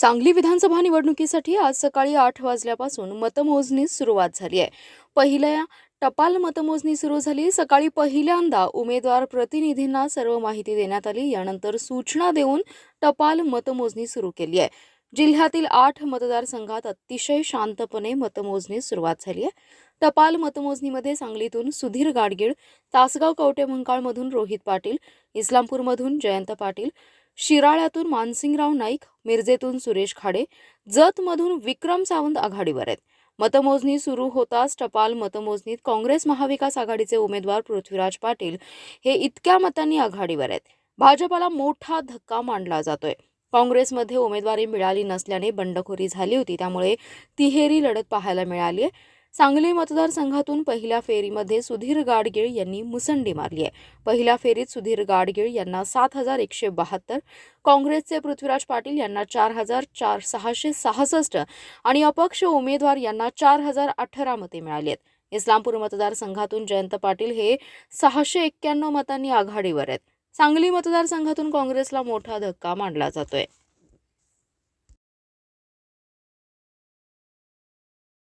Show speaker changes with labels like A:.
A: सांगली विधानसभा निवडणुकीसाठी आज सकाळी 8 वाजल्यापासून मतमोजणीस सुरुवात झाली आहे. पहिल्या टपाल मतमोजणी सुरू झाली. सकाळी पहिल्यांदा उमेदवार प्रतिनिधींना सर्व माहिती देण्यात आली. यानंतर सूचना देऊन टपाल मतमोजणी सुरू केली आहे. जिल्ह्यातील 8 मतदारसंघात अतिशय शांतपणे मतमोजणीस सुरुवात झाली आहे. टपाल मतमोजणीमध्ये सांगलीतून सुधीर गाडगीळ, तासगाव कवठेमंकाळमधून रोहित पाटील, इस्लामपूरमधून जयंत पाटील, शिराळ्यातून मानसिंगराव नाईक, मिरजेतून सुरेश खाडे, जतमधून विक्रम सावंत आघाडीवर आहेत. मतमोजणी सुरू होताच टपाल मतमोजणीत काँग्रेस महाविकास आघाडीचे उमेदवार पृथ्वीराज पाटील हे इतक्या मतांनी आघाडीवर आहेत. भाजपाला मोठा धक्का मानला जातोय. काँग्रेसमध्ये उमेदवारी मिळाली नसल्याने बंडखोरी झाली होती, त्यामुळे तिहेरी लढत पाहायला मिळाली आहे. सांगली मतदारसंघातून पहिल्या फेरीमध्ये सुधीर गाडगीळ यांनी मुसंडी मारली आहे. पहिल्या फेरीत सुधीर गाडगीळ यांना 7,172, काँग्रेसचे पृथ्वीराज पाटील यांना 4,666 आणि अपक्ष उमेदवार यांना 4,018 मते मिळाली आहेत. इस्लामपूर मतदारसंघातून जयंत पाटील हे 691 मतांनी आघाडीवर आहेत. सांगली मतदारसंघातून काँग्रेसला मोठा धक्का मानला जातोय.